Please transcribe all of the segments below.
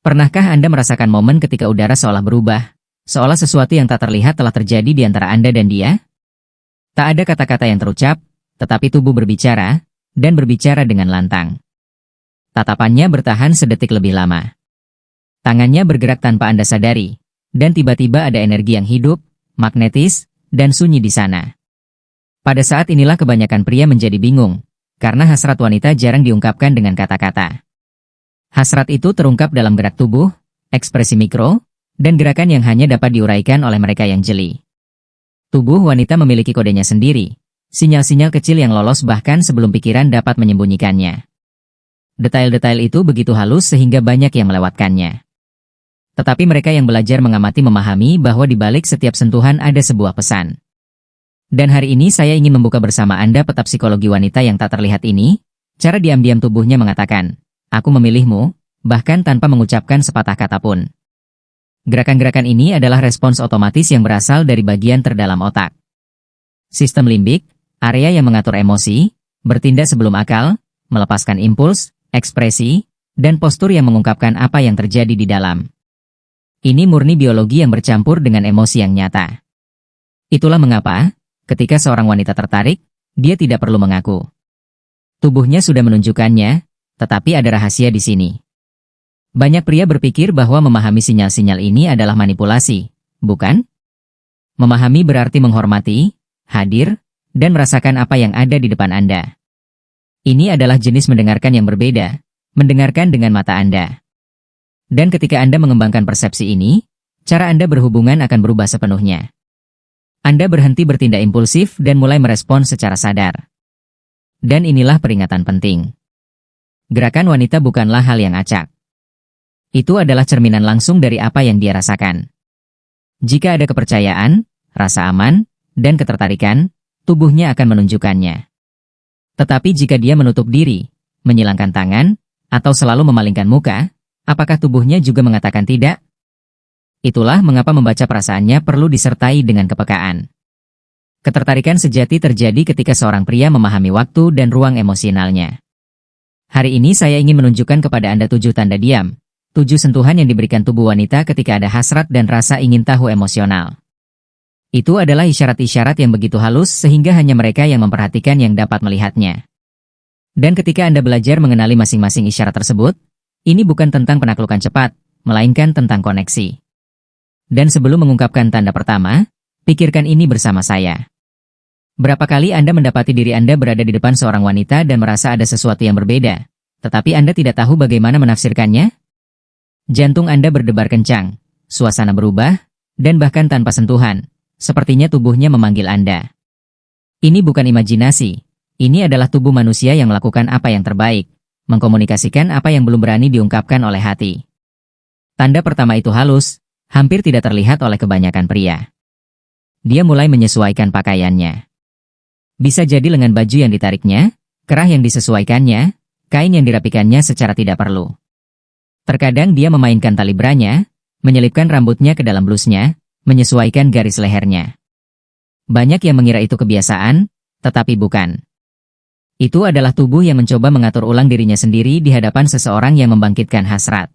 Pernahkah Anda merasakan momen ketika udara seolah berubah, seolah sesuatu yang tak terlihat telah terjadi di antara Anda dan dia? Tak ada kata-kata yang terucap, tetapi tubuh berbicara, dan berbicara dengan lantang. Tatapannya bertahan sedetik lebih lama. Tangannya bergerak tanpa Anda sadari, dan tiba-tiba ada energi yang hidup, magnetis, dan sunyi di sana. Pada saat inilah kebanyakan pria menjadi bingung, karena hasrat wanita jarang diungkapkan dengan kata-kata. Hasrat itu terungkap dalam gerak tubuh, ekspresi mikro, dan gerakan yang hanya dapat diuraikan oleh mereka yang jeli. Tubuh wanita memiliki kodenya sendiri, sinyal-sinyal kecil yang lolos bahkan sebelum pikiran dapat menyembunyikannya. Detail-detail itu begitu halus sehingga banyak yang melewatkannya. Tetapi mereka yang belajar mengamati memahami bahwa di balik setiap sentuhan ada sebuah pesan. Dan hari ini saya ingin membuka bersama Anda peta psikologi wanita yang tak terlihat ini, cara diam-diam tubuhnya mengatakan, "Aku memilihmu," bahkan tanpa mengucapkan sepatah kata pun. Gerakan-gerakan ini adalah respons otomatis yang berasal dari bagian terdalam otak. Sistem limbik, area yang mengatur emosi, bertindak sebelum akal, melepaskan impuls, ekspresi, dan postur yang mengungkapkan apa yang terjadi di dalam. Ini murni biologi yang bercampur dengan emosi yang nyata. Itulah mengapa, ketika seorang wanita tertarik, dia tidak perlu mengaku. Tubuhnya sudah menunjukkannya, tetapi ada rahasia di sini. Banyak pria berpikir bahwa memahami sinyal-sinyal ini adalah manipulasi, bukan? Memahami berarti menghormati, hadir, dan merasakan apa yang ada di depan Anda. Ini adalah jenis mendengarkan yang berbeda, mendengarkan dengan mata Anda. Dan ketika Anda mengembangkan persepsi ini, cara Anda berhubungan akan berubah sepenuhnya. Anda berhenti bertindak impulsif dan mulai merespons secara sadar. Dan inilah peringatan penting. Gerakan wanita bukanlah hal yang acak. Itu adalah cerminan langsung dari apa yang dia rasakan. Jika ada kepercayaan, rasa aman, dan ketertarikan, tubuhnya akan menunjukkannya. Tetapi jika dia menutup diri, menyilangkan tangan, atau selalu memalingkan muka, apakah tubuhnya juga mengatakan tidak? Itulah mengapa membaca perasaannya perlu disertai dengan kepekaan. Ketertarikan sejati terjadi ketika seorang pria memahami waktu dan ruang emosionalnya. Hari ini saya ingin menunjukkan kepada Anda 7 tanda diam, 7 sentuhan yang diberikan tubuh wanita ketika ada hasrat dan rasa ingin tahu emosional. Itu adalah isyarat-isyarat yang begitu halus sehingga hanya mereka yang memperhatikan yang dapat melihatnya. Dan ketika Anda belajar mengenali masing-masing isyarat tersebut, ini bukan tentang penaklukan cepat, melainkan tentang koneksi. Dan sebelum mengungkapkan tanda pertama, pikirkan ini bersama saya. Berapa kali Anda mendapati diri Anda berada di depan seorang wanita dan merasa ada sesuatu yang berbeda, tetapi Anda tidak tahu bagaimana menafsirkannya? Jantung Anda berdebar kencang, suasana berubah, dan bahkan tanpa sentuhan, sepertinya tubuhnya memanggil Anda. Ini bukan imajinasi, ini adalah tubuh manusia yang melakukan apa yang terbaik, mengkomunikasikan apa yang belum berani diungkapkan oleh hati. Tanda pertama itu halus, hampir tidak terlihat oleh kebanyakan pria. Dia mulai menyesuaikan pakaiannya. Bisa jadi lengan baju yang ditariknya, kerah yang disesuaikannya, kain yang dirapikannya secara tidak perlu. Terkadang dia memainkan tali branya, menyelipkan rambutnya ke dalam blusnya, menyesuaikan garis lehernya. Banyak yang mengira itu kebiasaan, tetapi bukan. Itu adalah tubuh yang mencoba mengatur ulang dirinya sendiri di hadapan seseorang yang membangkitkan hasrat.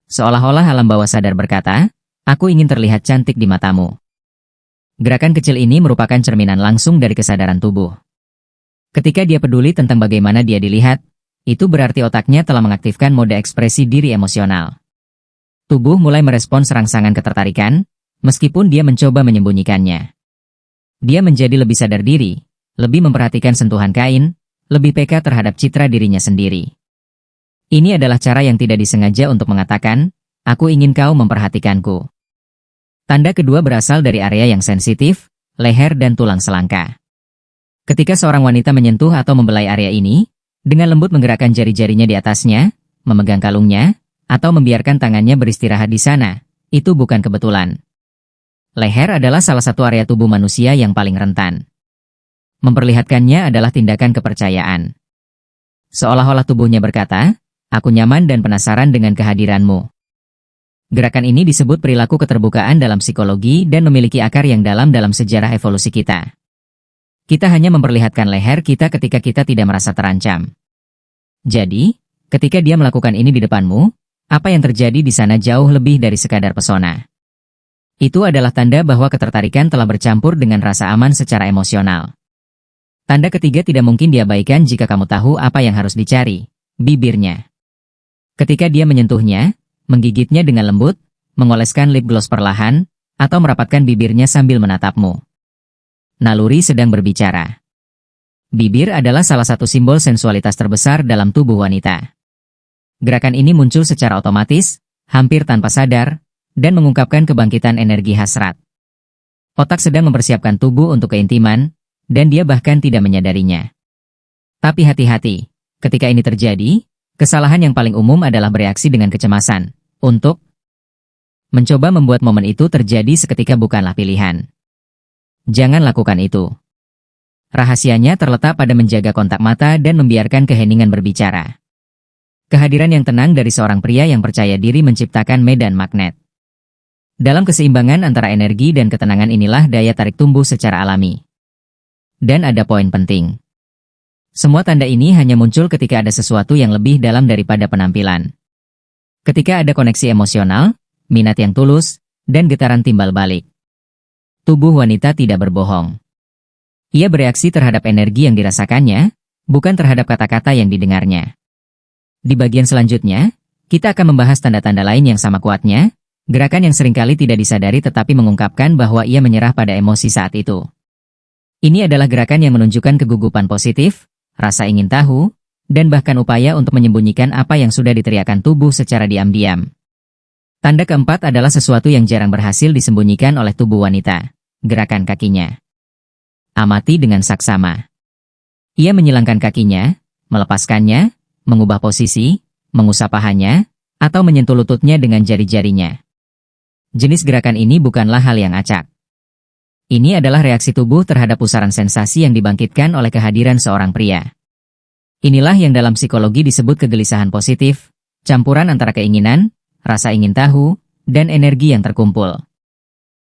Seolah-olah alam bawah sadar berkata, "Aku ingin terlihat cantik di matamu." Gerakan kecil ini merupakan cerminan langsung dari kesadaran tubuh. Ketika dia peduli tentang bagaimana dia dilihat, itu berarti otaknya telah mengaktifkan mode ekspresi diri emosional. Tubuh mulai merespons rangsangan ketertarikan, meskipun dia mencoba menyembunyikannya. Dia menjadi lebih sadar diri, lebih memperhatikan sentuhan kain, lebih peka terhadap citra dirinya sendiri. Ini adalah cara yang tidak disengaja untuk mengatakan, "Aku ingin kau memperhatikanku." Tanda kedua berasal dari area yang sensitif, leher dan tulang selangka. Ketika seorang wanita menyentuh atau membelai area ini, dengan lembut menggerakkan jari-jarinya di atasnya, memegang kalungnya, atau membiarkan tangannya beristirahat di sana, itu bukan kebetulan. Leher adalah salah satu area tubuh manusia yang paling rentan. Memperlihatkannya adalah tindakan kepercayaan. Seolah-olah tubuhnya berkata, "Aku nyaman dan penasaran dengan kehadiranmu." Gerakan ini disebut perilaku keterbukaan dalam psikologi dan memiliki akar yang dalam sejarah evolusi kita. Kita hanya memperlihatkan leher kita ketika kita tidak merasa terancam. Jadi, ketika dia melakukan ini di depanmu, apa yang terjadi di sana jauh lebih dari sekadar pesona. Itu adalah tanda bahwa ketertarikan telah bercampur dengan rasa aman secara emosional. Tanda ketiga tidak mungkin diabaikan jika kamu tahu apa yang harus dicari, bibirnya. Ketika dia menyentuhnya, menggigitnya dengan lembut, mengoleskan lip gloss perlahan, atau merapatkan bibirnya sambil menatapmu. Naluri sedang berbicara. Bibir adalah salah satu simbol sensualitas terbesar dalam tubuh wanita. Gerakan ini muncul secara otomatis, hampir tanpa sadar, dan mengungkapkan kebangkitan energi hasrat. Otak sedang mempersiapkan tubuh untuk keintiman, dan dia bahkan tidak menyadarinya. Tapi hati-hati, ketika ini terjadi, kesalahan yang paling umum adalah bereaksi dengan kecemasan. Untuk mencoba membuat momen itu terjadi seketika bukanlah pilihan. Jangan lakukan itu. Rahasianya terletak pada menjaga kontak mata dan membiarkan keheningan berbicara. Kehadiran yang tenang dari seorang pria yang percaya diri menciptakan medan magnet. Dalam keseimbangan antara energi dan ketenangan inilah daya tarik tumbuh secara alami. Dan ada poin penting. Semua tanda ini hanya muncul ketika ada sesuatu yang lebih dalam daripada penampilan. Ketika ada koneksi emosional, minat yang tulus, dan getaran timbal balik. Tubuh wanita tidak berbohong. Ia bereaksi terhadap energi yang dirasakannya, bukan terhadap kata-kata yang didengarnya. Di bagian selanjutnya, kita akan membahas tanda-tanda lain yang sama kuatnya, gerakan yang seringkali tidak disadari tetapi mengungkapkan bahwa ia menyerah pada emosi saat itu. Ini adalah gerakan yang menunjukkan kegugupan positif, rasa ingin tahu, dan bahkan upaya untuk menyembunyikan apa yang sudah diteriakkan tubuh secara diam-diam. Tanda keempat adalah sesuatu yang jarang berhasil disembunyikan oleh tubuh wanita, gerakan kakinya. Amati dengan saksama. Ia menyilangkan kakinya, melepaskannya, mengubah posisi, mengusap pahanya, atau menyentuh lututnya dengan jari-jarinya. Jenis gerakan ini bukanlah hal yang acak. Ini adalah reaksi tubuh terhadap pusaran sensasi yang dibangkitkan oleh kehadiran seorang pria. Inilah yang dalam psikologi disebut kegelisahan positif, campuran antara keinginan, rasa ingin tahu, dan energi yang terkumpul.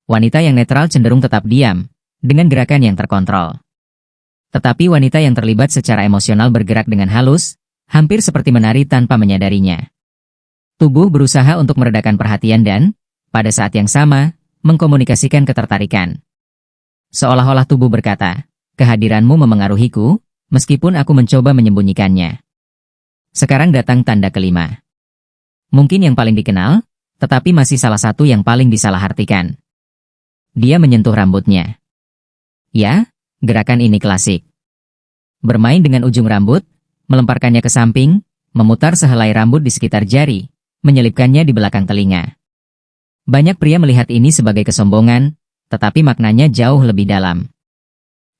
Wanita yang netral cenderung tetap diam, dengan gerakan yang terkontrol. Tetapi wanita yang terlibat secara emosional bergerak dengan halus, hampir seperti menari tanpa menyadarinya. Tubuh berusaha untuk meredakan perhatian dan, pada saat yang sama, mengkomunikasikan ketertarikan. Seolah-olah tubuh berkata, kehadiranmu memengaruhiku, meskipun aku mencoba menyembunyikannya. Sekarang datang tanda kelima. Mungkin yang paling dikenal, tetapi masih salah satu yang paling disalahartikan. Dia menyentuh rambutnya. Ya, gerakan ini klasik. Bermain dengan ujung rambut, melemparkannya ke samping, memutar sehelai rambut di sekitar jari, menyelipkannya di belakang telinga. Banyak pria melihat ini sebagai kesombongan, tetapi maknanya jauh lebih dalam.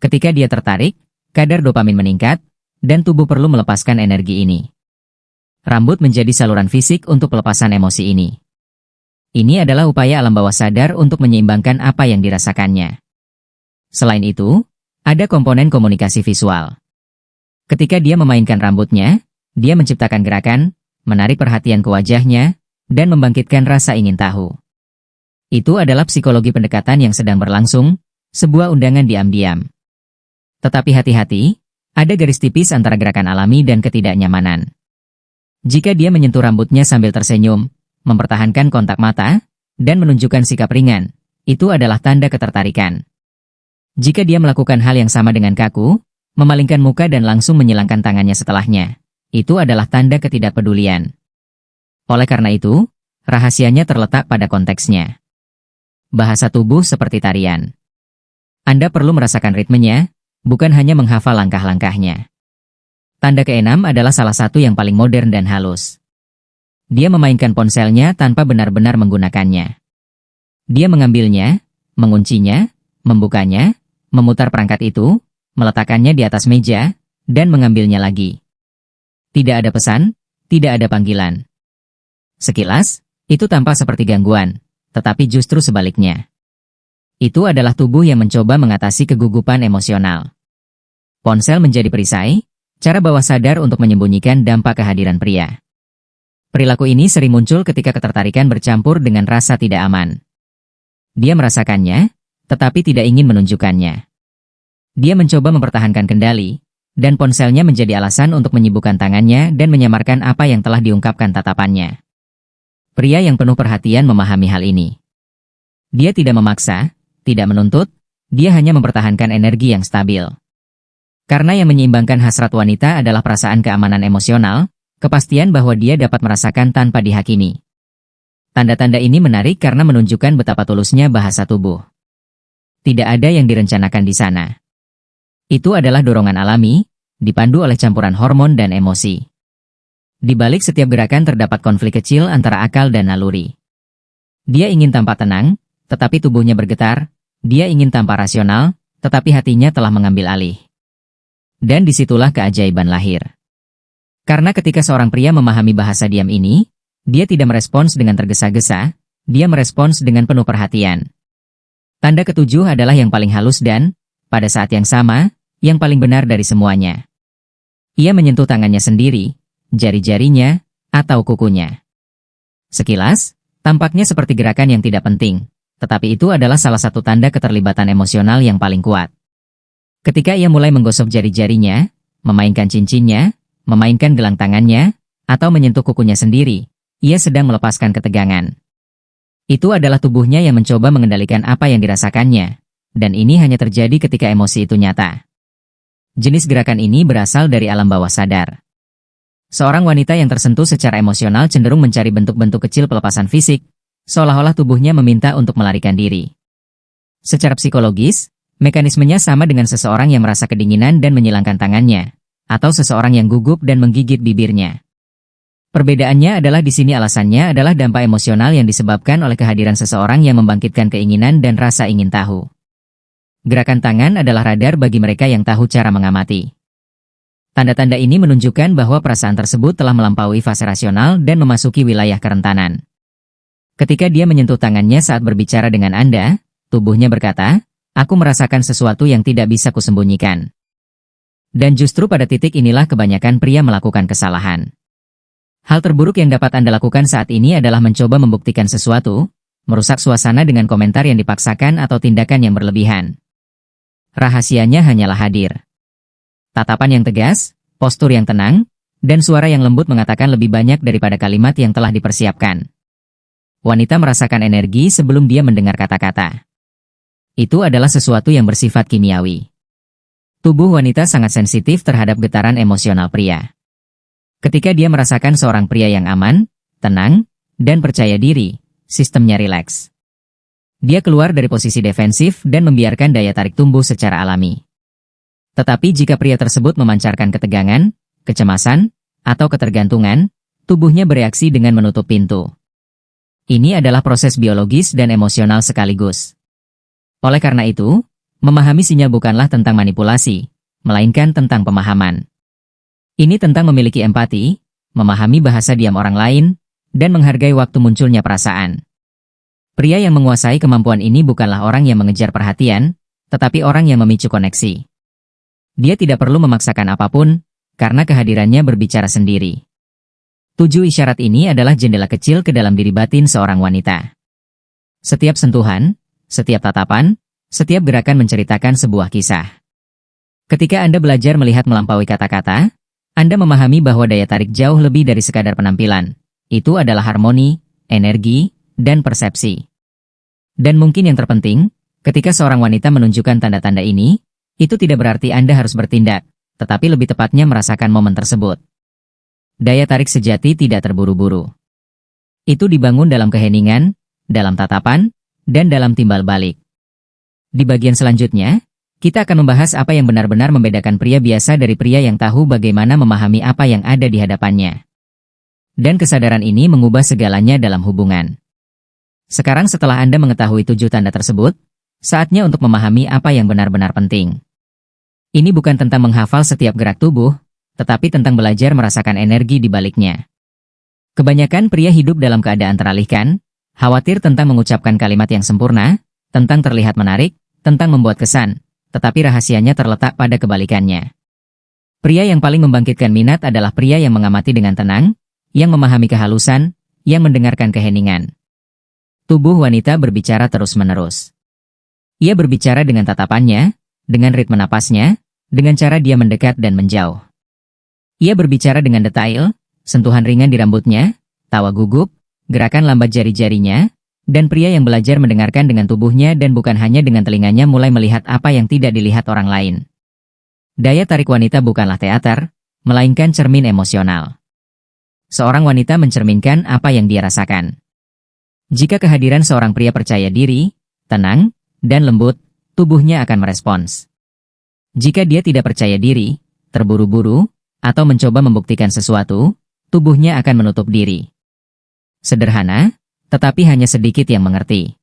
Ketika dia tertarik, kadar dopamin meningkat, dan tubuh perlu melepaskan energi ini. Rambut menjadi saluran fisik untuk pelepasan emosi ini. Ini adalah upaya alam bawah sadar untuk menyeimbangkan apa yang dirasakannya. Selain itu, ada komponen komunikasi visual. Ketika dia memainkan rambutnya, dia menciptakan gerakan, menarik perhatian ke wajahnya, dan membangkitkan rasa ingin tahu. Itu adalah psikologi pendekatan yang sedang berlangsung, sebuah undangan diam-diam. Tetapi hati-hati, ada garis tipis antara gerakan alami dan ketidaknyamanan. Jika dia menyentuh rambutnya sambil tersenyum, mempertahankan kontak mata, dan menunjukkan sikap ringan, itu adalah tanda ketertarikan. Jika dia melakukan hal yang sama dengan kaku, memalingkan muka dan langsung menyilangkan tangannya setelahnya, itu adalah tanda ketidakpedulian. Oleh karena itu, rahasianya terletak pada konteksnya. Bahasa tubuh seperti tarian. Anda perlu merasakan ritmenya, bukan hanya menghafal langkah-langkahnya. Tanda keenam adalah salah satu yang paling modern dan halus. Dia memainkan ponselnya tanpa benar-benar menggunakannya. Dia mengambilnya, menguncinya, membukanya, memutar perangkat itu, meletakkannya di atas meja, dan mengambilnya lagi. Tidak ada pesan, tidak ada panggilan. Sekilas, itu tampak seperti gangguan, tetapi justru sebaliknya. Itu adalah tubuh yang mencoba mengatasi kegugupan emosional. Ponsel menjadi perisai, cara bawah sadar untuk menyembunyikan dampak kehadiran pria. Perilaku ini sering muncul ketika ketertarikan bercampur dengan rasa tidak aman. Dia merasakannya, tetapi tidak ingin menunjukkannya. Dia mencoba mempertahankan kendali, dan ponselnya menjadi alasan untuk menyibukkan tangannya dan menyamarkan apa yang telah diungkapkan tatapannya. Pria yang penuh perhatian memahami hal ini. Dia tidak memaksa, tidak menuntut, dia hanya mempertahankan energi yang stabil. Karena yang menyeimbangkan hasrat wanita adalah perasaan keamanan emosional, kepastian bahwa dia dapat merasakan tanpa dihakimi. Tanda-tanda ini menarik karena menunjukkan betapa tulusnya bahasa tubuh. Tidak ada yang direncanakan di sana. Itu adalah dorongan alami, dipandu oleh campuran hormon dan emosi. Di balik setiap gerakan terdapat konflik kecil antara akal dan naluri. Dia ingin tampak tenang, tetapi tubuhnya bergetar. Dia ingin tampak rasional, tetapi hatinya telah mengambil alih. Dan disitulah keajaiban lahir. Karena ketika seorang pria memahami bahasa diam ini, dia tidak merespons dengan tergesa-gesa, dia merespons dengan penuh perhatian. Tanda ketujuh adalah yang paling halus dan, pada saat yang sama, yang paling benar dari semuanya. Ia menyentuh tangannya sendiri, jari-jarinya, atau kukunya. Sekilas, tampaknya seperti gerakan yang tidak penting, tetapi itu adalah salah satu tanda keterlibatan emosional yang paling kuat. Ketika ia mulai menggosok jari-jarinya, memainkan cincinnya, memainkan gelang tangannya, atau menyentuh kukunya sendiri, ia sedang melepaskan ketegangan. Itu adalah tubuhnya yang mencoba mengendalikan apa yang dirasakannya, dan ini hanya terjadi ketika emosi itu nyata. Jenis gerakan ini berasal dari alam bawah sadar. Seorang wanita yang tersentuh secara emosional cenderung mencari bentuk-bentuk kecil pelepasan fisik, seolah-olah tubuhnya meminta untuk melarikan diri. Secara psikologis, mekanismenya sama dengan seseorang yang merasa kedinginan dan menyilangkan tangannya, atau seseorang yang gugup dan menggigit bibirnya. Perbedaannya adalah di sini alasannya adalah dampak emosional yang disebabkan oleh kehadiran seseorang yang membangkitkan keinginan dan rasa ingin tahu. Gerakan tangan adalah radar bagi mereka yang tahu cara mengamati. Tanda-tanda ini menunjukkan bahwa perasaan tersebut telah melampaui fase rasional dan memasuki wilayah kerentanan. Ketika dia menyentuh tangannya saat berbicara dengan Anda, tubuhnya berkata, "Aku merasakan sesuatu yang tidak bisa kusembunyikan." Dan justru pada titik inilah kebanyakan pria melakukan kesalahan. Hal terburuk yang dapat Anda lakukan saat ini adalah mencoba membuktikan sesuatu, merusak suasana dengan komentar yang dipaksakan atau tindakan yang berlebihan. Rahasianya hanyalah hadir. Tatapan yang tegas, postur yang tenang, dan suara yang lembut mengatakan lebih banyak daripada kalimat yang telah dipersiapkan. Wanita merasakan energi sebelum dia mendengar kata-kata. Itu adalah sesuatu yang bersifat kimiawi. Tubuh wanita sangat sensitif terhadap getaran emosional pria. Ketika dia merasakan seorang pria yang aman, tenang, dan percaya diri, sistemnya rileks. Dia keluar dari posisi defensif dan membiarkan daya tarik tumbuh secara alami. Tetapi jika pria tersebut memancarkan ketegangan, kecemasan, atau ketergantungan, tubuhnya bereaksi dengan menutup pintu. Ini adalah proses biologis dan emosional sekaligus. Oleh karena itu, memahami sinyal bukanlah tentang manipulasi, melainkan tentang pemahaman. Ini tentang memiliki empati, memahami bahasa diam orang lain, dan menghargai waktu munculnya perasaan. Pria yang menguasai kemampuan ini bukanlah orang yang mengejar perhatian, tetapi orang yang memicu koneksi. Dia tidak perlu memaksakan apapun, karena kehadirannya berbicara sendiri. 7 isyarat ini adalah jendela kecil ke dalam diri batin seorang wanita. Setiap sentuhan, setiap tatapan, setiap gerakan menceritakan sebuah kisah. Ketika Anda belajar melihat melampaui kata-kata, Anda memahami bahwa daya tarik jauh lebih dari sekadar penampilan. Itu adalah harmoni, energi, dan persepsi. Dan mungkin yang terpenting, ketika seorang wanita menunjukkan tanda-tanda ini, itu tidak berarti Anda harus bertindak, tetapi lebih tepatnya merasakan momen tersebut. Daya tarik sejati tidak terburu-buru. Itu dibangun dalam keheningan, dalam tatapan, dan dalam timbal balik. Di bagian selanjutnya, kita akan membahas apa yang benar-benar membedakan pria biasa dari pria yang tahu bagaimana memahami apa yang ada di hadapannya. Dan kesadaran ini mengubah segalanya dalam hubungan. Sekarang setelah Anda mengetahui 7 tanda tersebut, saatnya untuk memahami apa yang benar-benar penting. Ini bukan tentang menghafal setiap gerak tubuh, tetapi tentang belajar merasakan energi di baliknya. Kebanyakan pria hidup dalam keadaan teralihkan, khawatir tentang mengucapkan kalimat yang sempurna, tentang terlihat menarik, tentang membuat kesan, tetapi rahasianya terletak pada kebalikannya. Pria yang paling membangkitkan minat adalah pria yang mengamati dengan tenang, yang memahami kehalusan, yang mendengarkan keheningan. Tubuh wanita berbicara terus-menerus. Ia berbicara dengan tatapannya, dengan ritme napasnya, dengan cara dia mendekat dan menjauh. Ia berbicara dengan detail, sentuhan ringan di rambutnya, tawa gugup, gerakan lambat jari-jarinya, dan pria yang belajar mendengarkan dengan tubuhnya dan bukan hanya dengan telinganya mulai melihat apa yang tidak dilihat orang lain. Daya tarik wanita bukanlah teater, melainkan cermin emosional. Seorang wanita mencerminkan apa yang dia rasakan. Jika kehadiran seorang pria percaya diri, tenang, dan lembut, tubuhnya akan merespons. Jika dia tidak percaya diri, terburu-buru, atau mencoba membuktikan sesuatu, tubuhnya akan menutup diri. Sederhana, tetapi hanya sedikit yang mengerti.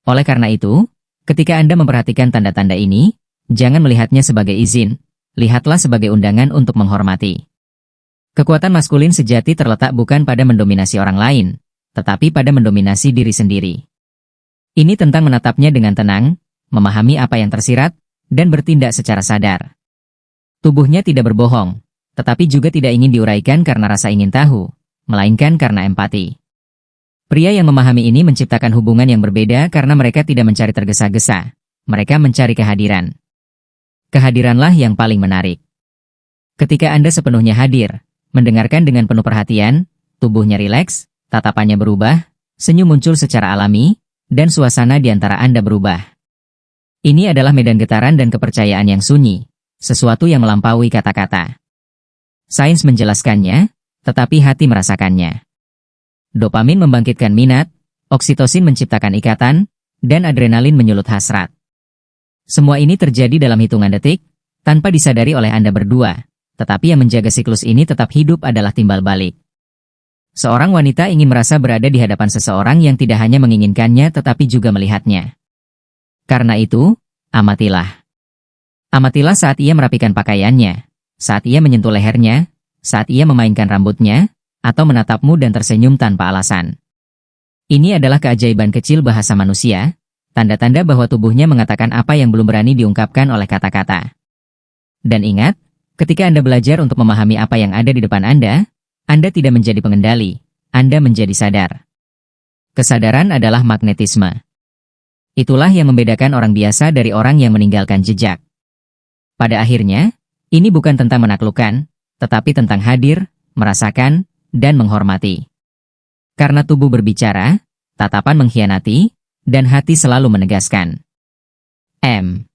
Oleh karena itu, ketika Anda memperhatikan tanda-tanda ini, jangan melihatnya sebagai izin, lihatlah sebagai undangan untuk menghormati. Kekuatan maskulin sejati terletak bukan pada mendominasi orang lain, tetapi pada mendominasi diri sendiri. Ini tentang menatapnya dengan tenang, memahami apa yang tersirat, dan bertindak secara sadar. Tubuhnya tidak berbohong, tetapi juga tidak ingin diuraikan karena rasa ingin tahu, melainkan karena empati. Pria yang memahami ini menciptakan hubungan yang berbeda karena mereka tidak mencari tergesa-gesa, mereka mencari kehadiran. Kehadiranlah yang paling menarik. Ketika Anda sepenuhnya hadir, mendengarkan dengan penuh perhatian, tubuhnya rileks, tatapannya berubah, senyum muncul secara alami, dan suasana di antara Anda berubah. Ini adalah medan getaran dan kepercayaan yang sunyi, sesuatu yang melampaui kata-kata. Sains menjelaskannya, tetapi hati merasakannya. Dopamin membangkitkan minat, oksitosin menciptakan ikatan, dan adrenalin menyulut hasrat. Semua ini terjadi dalam hitungan detik, tanpa disadari oleh Anda berdua, tetapi yang menjaga siklus ini tetap hidup adalah timbal balik. Seorang wanita ingin merasa berada di hadapan seseorang yang tidak hanya menginginkannya tetapi juga melihatnya. Karena itu, amatilah. Amatilah saat ia merapikan pakaiannya, saat ia menyentuh lehernya, saat ia memainkan rambutnya, atau menatapmu dan tersenyum tanpa alasan. Ini adalah keajaiban kecil bahasa manusia, tanda-tanda bahwa tubuhnya mengatakan apa yang belum berani diungkapkan oleh kata-kata. Dan ingat, ketika Anda belajar untuk memahami apa yang ada di depan Anda tidak menjadi pengendali, Anda menjadi sadar. Kesadaran adalah magnetisme. Itulah yang membedakan orang biasa dari orang yang meninggalkan jejak. Pada akhirnya, ini bukan tentang menaklukkan, tetapi tentang hadir, merasakan, dan menghormati. Karena tubuh berbicara, tatapan mengkhianati, dan hati selalu menegaskan. M.